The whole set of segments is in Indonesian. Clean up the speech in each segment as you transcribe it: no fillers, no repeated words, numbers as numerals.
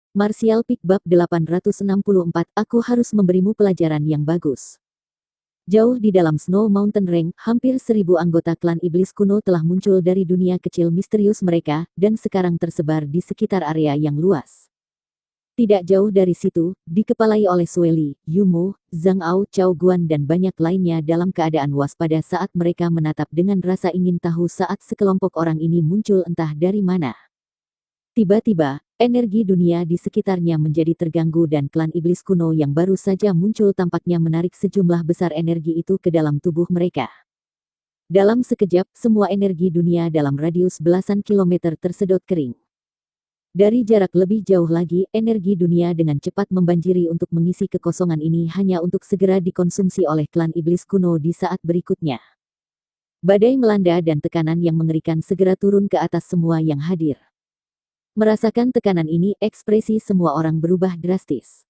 Martial Peak Bab 864, aku harus memberimu pelajaran yang bagus. Jauh di dalam Snow Mountain Range, hampir 1000 anggota klan iblis kuno telah muncul dari dunia kecil misterius mereka, dan sekarang tersebar di sekitar area yang luas. Tidak jauh dari situ, dikepalai oleh Sueli, Yumo, Zhang Ao, Chao Guan dan banyak lainnya dalam keadaan waspada saat mereka menatap dengan rasa ingin tahu saat sekelompok orang ini muncul entah dari mana. Tiba-tiba, energi dunia di sekitarnya menjadi terganggu dan klan iblis kuno yang baru saja muncul tampaknya menarik sejumlah besar energi itu ke dalam tubuh mereka. Dalam sekejap, semua energi dunia dalam radius belasan kilometer tersedot kering. Dari jarak lebih jauh lagi, energi dunia dengan cepat membanjiri untuk mengisi kekosongan ini hanya untuk segera dikonsumsi oleh klan iblis kuno di saat berikutnya. Badai melanda dan tekanan yang mengerikan segera turun ke atas semua yang hadir. Merasakan tekanan ini, ekspresi semua orang berubah drastis.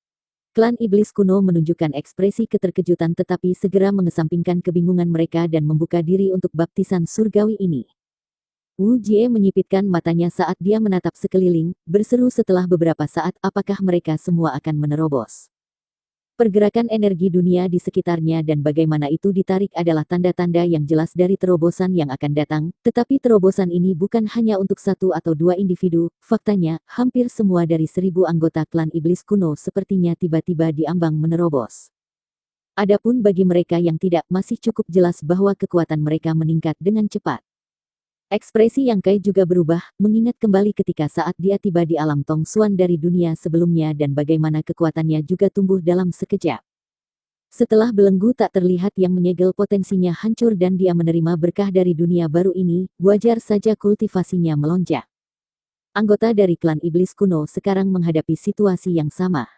Klan iblis kuno menunjukkan ekspresi keterkejutan tetapi segera mengesampingkan kebingungan mereka dan membuka diri untuk baptisan surgawi ini. Wu Jie menyipitkan matanya saat dia menatap sekeliling, berseru setelah beberapa saat, apakah mereka semua akan menerobos? Pergerakan energi dunia di sekitarnya dan bagaimana itu ditarik adalah tanda-tanda yang jelas dari terobosan yang akan datang, tetapi terobosan ini bukan hanya untuk satu atau dua individu, faktanya, hampir semua dari 1000 anggota klan iblis kuno sepertinya tiba-tiba diambang menerobos. Adapun bagi mereka yang tidak, masih cukup jelas bahwa kekuatan mereka meningkat dengan cepat. Ekspresi Yang Kai juga berubah, mengingat kembali ketika saat dia tiba di alam Tong Xuan dari dunia sebelumnya dan bagaimana kekuatannya juga tumbuh dalam sekejap. Setelah belenggu tak terlihat yang menyegel potensinya hancur dan dia menerima berkah dari dunia baru ini, wajar saja kultivasinya melonjak. Anggota dari klan iblis kuno sekarang menghadapi situasi yang sama.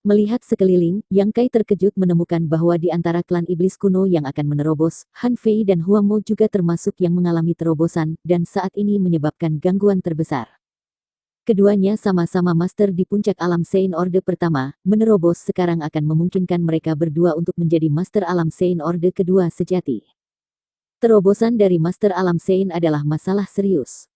Melihat sekeliling, Yang Kai terkejut menemukan bahwa di antara klan iblis kuno yang akan menerobos, Han Fei dan Huang Mo juga termasuk yang mengalami terobosan, dan saat ini menyebabkan gangguan terbesar. Keduanya sama-sama master di puncak alam Sein Orde pertama, menerobos sekarang akan memungkinkan mereka berdua untuk menjadi master alam Sein Orde kedua sejati. Terobosan dari master alam Sein adalah masalah serius.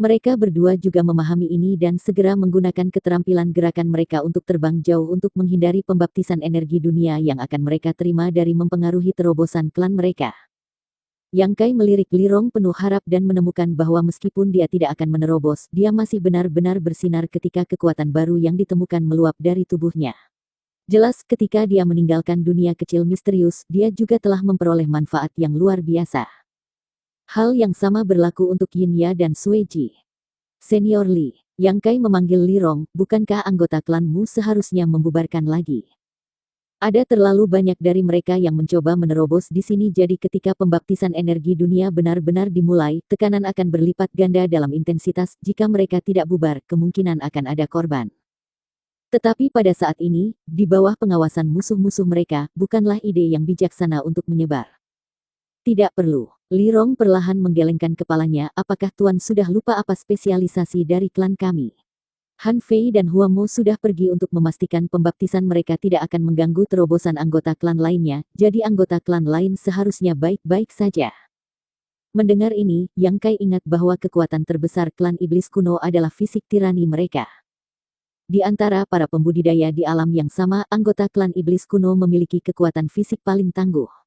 Mereka berdua juga memahami ini dan segera menggunakan keterampilan gerakan mereka untuk terbang jauh untuk menghindari pembaptisan energi dunia yang akan mereka terima dari mempengaruhi terobosan klan mereka. Yang Kai melirik Lirong penuh harap dan menemukan bahwa meskipun dia tidak akan menerobos, dia masih benar-benar bersinar ketika kekuatan baru yang ditemukan meluap dari tubuhnya. Jelas ketika dia meninggalkan dunia kecil misterius, dia juga telah memperoleh manfaat yang luar biasa. Hal yang sama berlaku untuk Yin Ya dan Sui Ji. Senior Li, Yang Kai memanggil Lirong, bukankah anggota klanmu seharusnya membubarkan lagi? Ada terlalu banyak dari mereka yang mencoba menerobos di sini jadi ketika pembaptisan energi dunia benar-benar dimulai, tekanan akan berlipat ganda dalam intensitas, jika mereka tidak bubar, kemungkinan akan ada korban. Tetapi pada saat ini, di bawah pengawasan musuh-musuh mereka, bukanlah ide yang bijaksana untuk menyebar. Tidak perlu. Lirong perlahan menggelengkan kepalanya, apakah Tuan sudah lupa apa spesialisasi dari klan kami? Han Fei dan Huang Mo sudah pergi untuk memastikan pembaptisan mereka tidak akan mengganggu terobosan anggota klan lainnya, jadi anggota klan lain seharusnya baik-baik saja. Mendengar ini, Yang Kai ingat bahwa kekuatan terbesar klan iblis kuno adalah fisik tirani mereka. Di antara para pembudidaya di alam yang sama, anggota klan iblis kuno memiliki kekuatan fisik paling tangguh.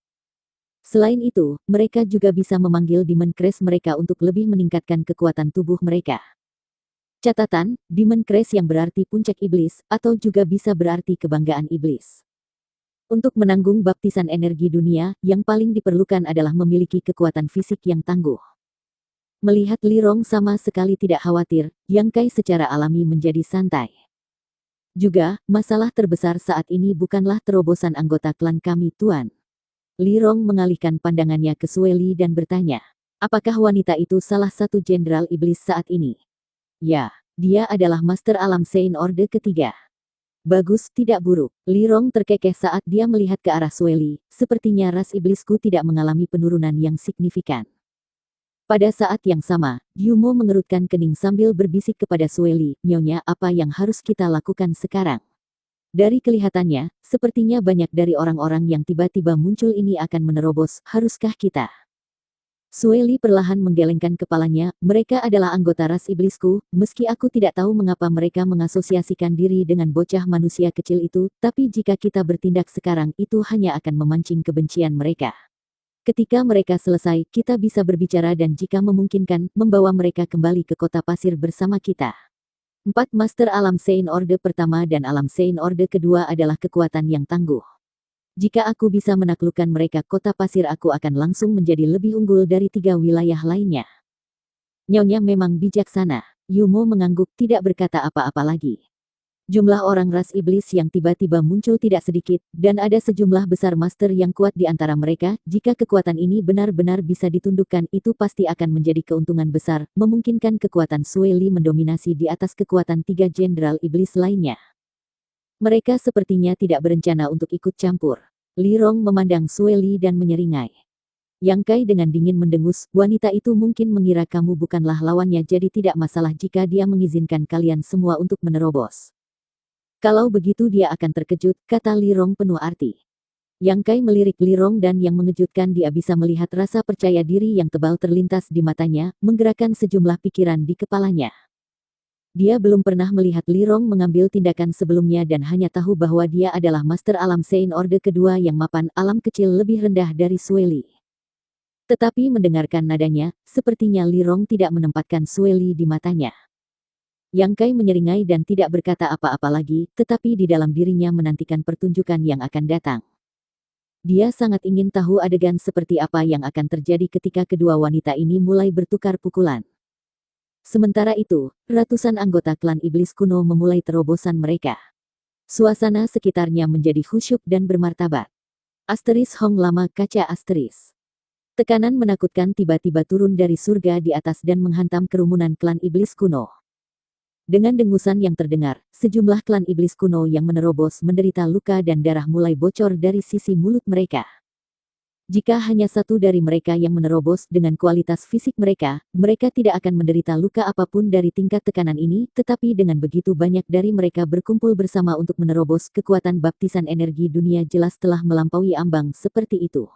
Selain itu, mereka juga bisa memanggil Demon Crash mereka untuk lebih meningkatkan kekuatan tubuh mereka. Catatan, Demon Crash yang berarti puncak iblis, atau juga bisa berarti kebanggaan iblis. Untuk menanggung baptisan energi dunia, yang paling diperlukan adalah memiliki kekuatan fisik yang tangguh. Melihat Lirong sama sekali tidak khawatir, Yang Kai secara alami menjadi santai. Juga, masalah terbesar saat ini bukanlah terobosan anggota klan kami Tuan. Lirong mengalihkan pandangannya ke Sueli dan bertanya, apakah wanita itu salah satu jenderal iblis saat ini? Ya, dia adalah master alam Sein Orde ketiga. Bagus, tidak buruk. Lirong terkekeh saat dia melihat ke arah Sueli, sepertinya ras iblisku tidak mengalami penurunan yang signifikan. Pada saat yang sama, Yumo mengerutkan kening sambil berbisik kepada Sueli, Nyonya, apa yang harus kita lakukan sekarang? Dari kelihatannya, sepertinya banyak dari orang-orang yang tiba-tiba muncul ini akan menerobos, haruskah kita Sueli perlahan menggelengkan kepalanya, mereka adalah anggota ras iblisku, meski aku tidak tahu mengapa mereka mengasosiasikan diri dengan bocah manusia kecil itu, tapi jika kita bertindak sekarang itu hanya akan memancing kebencian mereka. Ketika mereka selesai, kita bisa berbicara dan jika memungkinkan, membawa mereka kembali ke kota pasir bersama kita. 4 Master Alam Sein Orde pertama dan Alam Sein Orde kedua adalah kekuatan yang tangguh. Jika aku bisa menaklukkan mereka kota pasir aku akan langsung menjadi lebih unggul dari 3 wilayah lainnya. Nyonya memang bijaksana. Yumo mengangguk tidak berkata apa-apa lagi. Jumlah orang ras iblis yang tiba-tiba muncul tidak sedikit, dan ada sejumlah besar master yang kuat di antara mereka. Jika kekuatan ini benar-benar bisa ditundukkan itu pasti akan menjadi keuntungan besar, memungkinkan kekuatan Sueli mendominasi di atas kekuatan 3 jenderal iblis lainnya. Mereka sepertinya tidak berencana untuk ikut campur. Li Rong memandang Sueli dan menyeringai. Yang Kai dengan dingin mendengus, wanita itu mungkin mengira kamu bukanlah lawannya jadi tidak masalah jika dia mengizinkan kalian semua untuk menerobos. Kalau begitu dia akan terkejut, kata Li Rong penuh arti. Yang Kai melirik Li Rong dan yang mengejutkan dia bisa melihat rasa percaya diri yang tebal terlintas di matanya, menggerakkan sejumlah pikiran di kepalanya. Dia belum pernah melihat Li Rong mengambil tindakan sebelumnya dan hanya tahu bahwa dia adalah Master Alam Sein Orde kedua yang mapan alam kecil lebih rendah dari Sueli. Tetapi mendengarkan nadanya, sepertinya Li Rong tidak menempatkan Sueli di matanya. Yang Kai menyeringai dan tidak berkata apa-apa lagi, tetapi di dalam dirinya menantikan pertunjukan yang akan datang. Dia sangat ingin tahu adegan seperti apa yang akan terjadi ketika kedua wanita ini mulai bertukar pukulan. Sementara itu, ratusan anggota klan iblis kuno memulai terobosan mereka. Suasana sekitarnya menjadi khusyuk dan bermartabat. Asteris Hong Lama Kaca Asteris. Tekanan menakutkan tiba-tiba turun dari surga di atas dan menghantam kerumunan klan iblis kuno. Dengan dengusan yang terdengar, sejumlah klan iblis kuno yang menerobos menderita luka dan darah mulai bocor dari sisi mulut mereka. Jika hanya satu dari mereka yang menerobos dengan kualitas fisik mereka, mereka tidak akan menderita luka apapun dari tingkat tekanan ini, tetapi dengan begitu banyak dari mereka berkumpul bersama untuk menerobos kekuatan baptisan energi dunia jelas telah melampaui ambang seperti itu.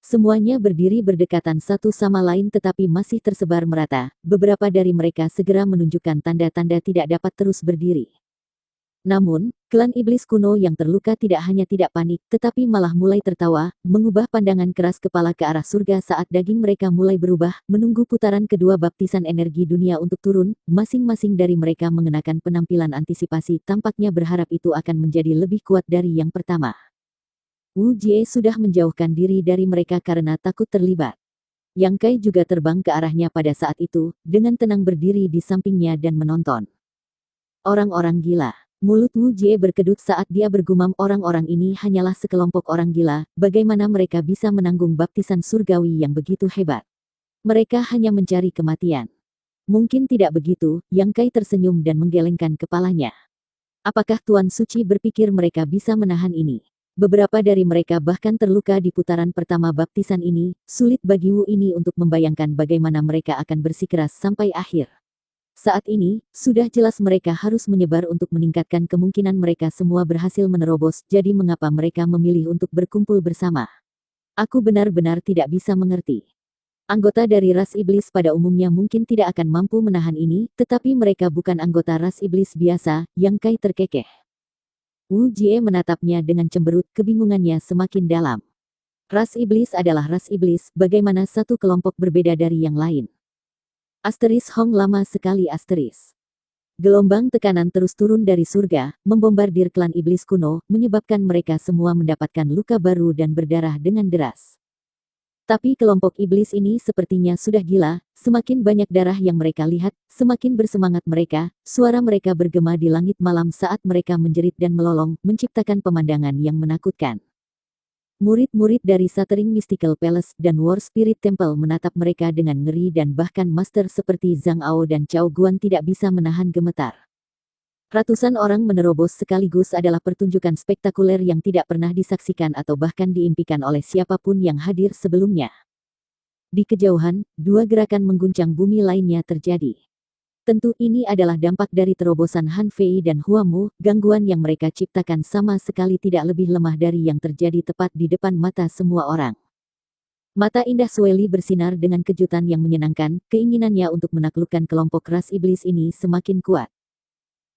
Semuanya berdiri berdekatan satu sama lain tetapi masih tersebar merata, beberapa dari mereka segera menunjukkan tanda-tanda tidak dapat terus berdiri. Namun, klan iblis kuno yang terluka tidak hanya tidak panik, tetapi malah mulai tertawa, mengubah pandangan keras kepala ke arah surga saat daging mereka mulai berubah, menunggu putaran kedua baptisan energi dunia untuk turun, masing-masing dari mereka mengenakan penampilan antisipasi tampaknya berharap itu akan menjadi lebih kuat dari yang pertama. Wu Jie sudah menjauhkan diri dari mereka karena takut terlibat. Yang Kai juga terbang ke arahnya pada saat itu, dengan tenang berdiri di sampingnya dan menonton. Orang-orang gila. Mulut Wu Jie berkedut saat dia bergumam orang-orang ini hanyalah sekelompok orang gila, bagaimana mereka bisa menanggung baptisan surgawi yang begitu hebat. Mereka hanya mencari kematian. Mungkin tidak begitu, Yang Kai tersenyum dan menggelengkan kepalanya. Apakah Tuan Suci berpikir mereka bisa menahan ini? Beberapa dari mereka bahkan terluka di putaran pertama baptisan ini, sulit bagi Wu ini untuk membayangkan bagaimana mereka akan bersikeras sampai akhir. Saat ini, sudah jelas mereka harus menyebar untuk meningkatkan kemungkinan mereka semua berhasil menerobos, jadi mengapa mereka memilih untuk berkumpul bersama? Aku benar-benar tidak bisa mengerti. Anggota dari ras iblis pada umumnya mungkin tidak akan mampu menahan ini, tetapi mereka bukan anggota ras iblis biasa, Yang Kai terkekeh. Wu Jie menatapnya dengan cemberut, kebingungannya semakin dalam. Ras iblis adalah ras iblis, bagaimana satu kelompok berbeda dari yang lain? Asteris Hong Lama sekali asteris. Gelombang tekanan terus turun dari surga, membombardir klan iblis kuno, menyebabkan mereka semua mendapatkan luka baru dan berdarah dengan deras. Tapi kelompok iblis ini sepertinya sudah gila, semakin banyak darah yang mereka lihat, semakin bersemangat mereka, suara mereka bergema di langit malam saat mereka menjerit dan melolong, menciptakan pemandangan yang menakutkan. Murid-murid dari Shattering Mystical Palace dan War Spirit Temple menatap mereka dengan ngeri dan bahkan master seperti Zhang Ao dan Chao Guan tidak bisa menahan gemetar. Ratusan orang menerobos sekaligus adalah pertunjukan spektakuler yang tidak pernah disaksikan atau bahkan diimpikan oleh siapapun yang hadir sebelumnya. Di kejauhan, dua gerakan mengguncang bumi lainnya terjadi. Tentu ini adalah dampak dari terobosan Han Fei dan Hua Mu, gangguan yang mereka ciptakan sama sekali tidak lebih lemah dari yang terjadi tepat di depan mata semua orang. Mata indah Sueli bersinar dengan kejutan yang menyenangkan, keinginannya untuk menaklukkan kelompok ras iblis ini semakin kuat.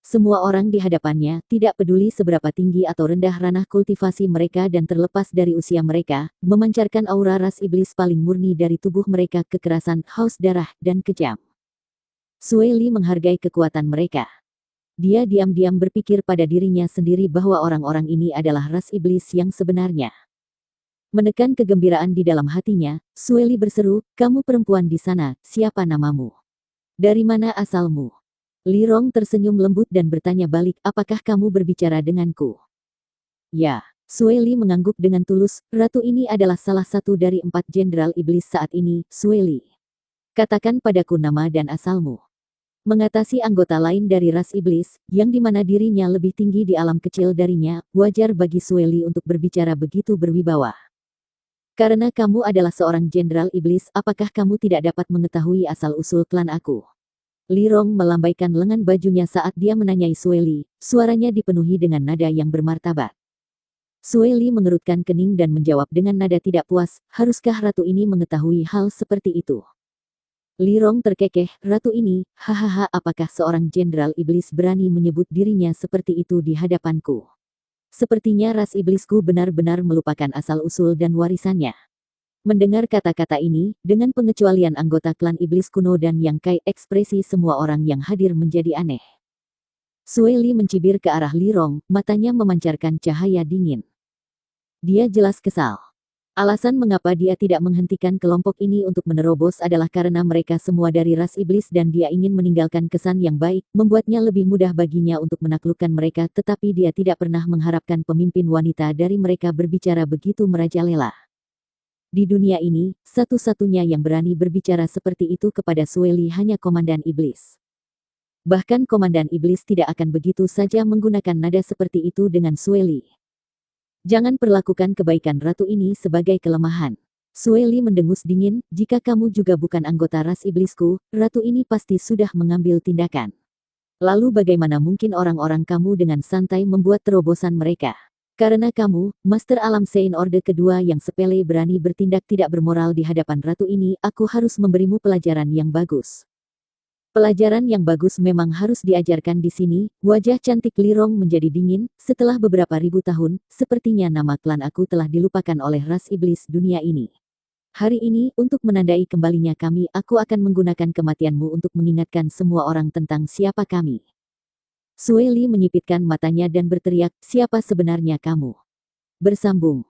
Semua orang di hadapannya, tidak peduli seberapa tinggi atau rendah ranah kultivasi mereka dan terlepas dari usia mereka, memancarkan aura ras iblis paling murni dari tubuh mereka, kekerasan, haus darah, dan kejam. Sueli menghargai kekuatan mereka. Dia diam-diam berpikir pada dirinya sendiri bahwa orang-orang ini adalah ras iblis yang sebenarnya. Menekan kegembiraan di dalam hatinya, Sueli berseru, "Kamu perempuan di sana, siapa namamu? Dari mana asalmu?" Li Rong tersenyum lembut dan bertanya balik, "Apakah kamu berbicara denganku?" "Ya." Sueli mengangguk dengan tulus, "Ratu ini adalah salah satu dari 4 jenderal iblis saat ini, Sueli. Katakan padaku nama dan asalmu." Mengatasi anggota lain dari ras iblis, yang dimana dirinya lebih tinggi di alam kecil darinya, wajar bagi Sueli untuk berbicara begitu berwibawa. "Karena kamu adalah seorang jenderal iblis, apakah kamu tidak dapat mengetahui asal-usul klan aku?" Li Rong melambaikan lengan bajunya saat dia menanyai Sueli, suaranya dipenuhi dengan nada yang bermartabat. Sueli mengerutkan kening dan menjawab dengan nada tidak puas, "Haruskah ratu ini mengetahui hal seperti itu?" Li Rong terkekeh, "Ratu ini, hahaha, apakah seorang jenderal iblis berani menyebut dirinya seperti itu di hadapanku? Sepertinya ras iblisku benar-benar melupakan asal-usul dan warisannya." Mendengar kata-kata ini, dengan pengecualian anggota klan iblis kuno dan Yang Kai, ekspresi semua orang yang hadir menjadi aneh. Sueli mencibir ke arah Li Rong, matanya memancarkan cahaya dingin. Dia jelas kesal. Alasan mengapa dia tidak menghentikan kelompok ini untuk menerobos adalah karena mereka semua dari ras iblis dan dia ingin meninggalkan kesan yang baik, membuatnya lebih mudah baginya untuk menaklukkan mereka, tetapi dia tidak pernah mengharapkan pemimpin wanita dari mereka berbicara begitu merajalela. Di dunia ini, satu-satunya yang berani berbicara seperti itu kepada Sueli hanya Komandan Iblis. Bahkan Komandan Iblis tidak akan begitu saja menggunakan nada seperti itu dengan Sueli. "Jangan perlakukan kebaikan ratu ini sebagai kelemahan." Sueli mendengus dingin, "Jika kamu juga bukan anggota ras iblisku, ratu ini pasti sudah mengambil tindakan. Lalu bagaimana mungkin orang-orang kamu dengan santai membuat terobosan mereka? Karena kamu, Master Alam Sein Orde kedua yang sepele berani bertindak tidak bermoral di hadapan ratu ini, aku harus memberimu pelajaran yang bagus." "Pelajaran yang bagus memang harus diajarkan di sini." Wajah cantik Li Rong menjadi dingin, "Setelah beberapa ribu tahun, sepertinya nama klan aku telah dilupakan oleh ras iblis dunia ini. Hari ini, untuk menandai kembalinya kami, aku akan menggunakan kematianmu untuk mengingatkan semua orang tentang siapa kami." Sueli menyipitkan matanya dan berteriak, "Siapa sebenarnya kamu?" Bersambung.